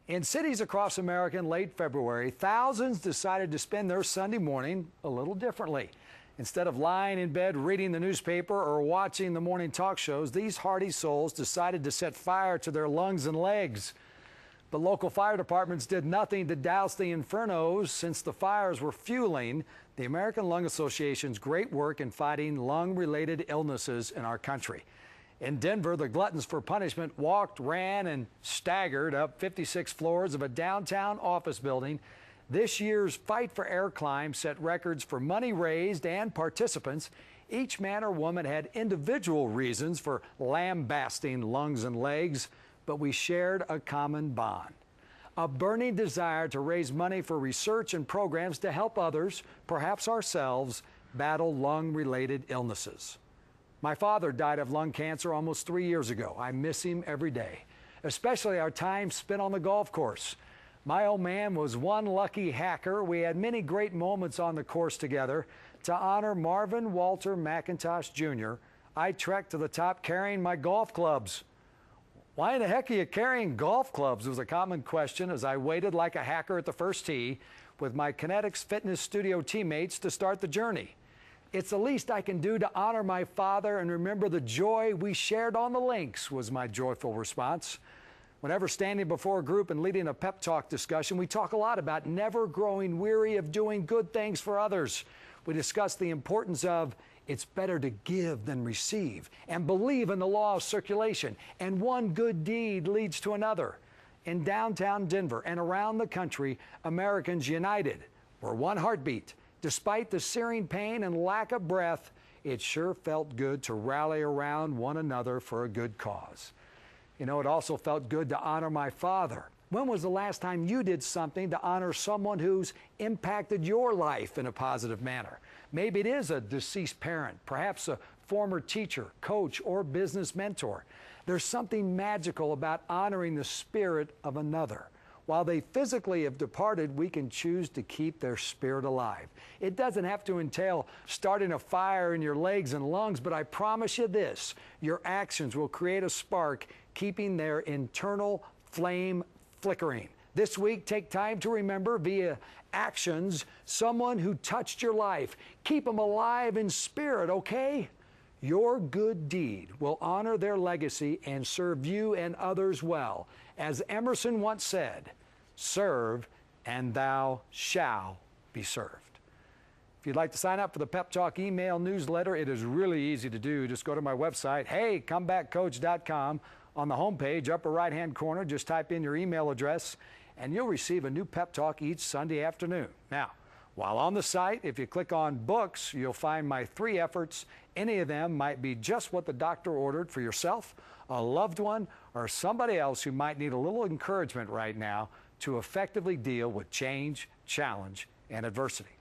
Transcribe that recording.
In cities across America in late February, thousands decided to spend their Sunday morning a little differently. Instead of lying in bed reading the newspaper or watching the morning talk shows, these hardy souls decided to set fire to their lungs and legs. But local fire departments did nothing to douse the infernos since the fires were fueling the American Lung Association's great work in fighting lung-related illnesses in our country. In Denver, the gluttons for punishment walked, ran, and staggered up 56 floors of a downtown office building. This year's Fight for Air climb set records for money raised and participants. Each man or woman had individual reasons for lambasting lungs and legs, but we shared a common bond. A burning desire to raise money for research and programs to help others, perhaps ourselves, battle lung-related illnesses. My father died of lung cancer almost 3 years ago. I miss him every day, especially our time spent on the golf course. My old man was one lucky hacker. We had many great moments on the course together. To honor Marvin Walter McIntosh Jr., I trekked to the top carrying my golf clubs. Why in the heck are you carrying golf clubs? Was a common question as I waited like a hacker at the first tee with my Kinetics Fitness Studio teammates to start the journey. It's the least I can do to honor my father and remember the joy we shared on the links, was my joyful response. Whenever standing before a group and leading a pep talk discussion, we talk a lot about never growing weary of doing good things for others. We discuss the importance of it's better to give than receive, and believe in the law of circulation, and one good deed leads to another. In downtown Denver and around the country, Americans united. We're one heartbeat. Despite the searing pain and lack of breath, it sure felt good to rally around one another for a good cause. You know, it also felt good to honor my father. When was the last time you did something to honor someone who's impacted your life in a positive manner? Maybe it is a deceased parent, perhaps a former teacher, coach, or business mentor. There's something magical about honoring the spirit of another. While they physically have departed, we can choose to keep their spirit alive. It doesn't have to entail starting a fire in your legs and lungs, but I promise you this, your actions will create a spark, keeping their internal flame flickering. This week, take time to remember via actions someone who touched your life. Keep them alive in spirit, okay? Your good deed will honor their legacy and serve you and others well. As Emerson once said, serve and thou shalt be served. If you'd like to sign up for the Pep Talk email newsletter, it is really easy to do. Just go to my website, heycomebackcoach.com. On the homepage, upper right-hand corner, just type in your email address, and you'll receive a new Pep Talk each Sunday afternoon. Now, while on the site, if you click on books, you'll find my 3 efforts. Any of them might be just what the doctor ordered for yourself, a loved one, or somebody else who might need a little encouragement right now to effectively deal with change, challenge, and adversity.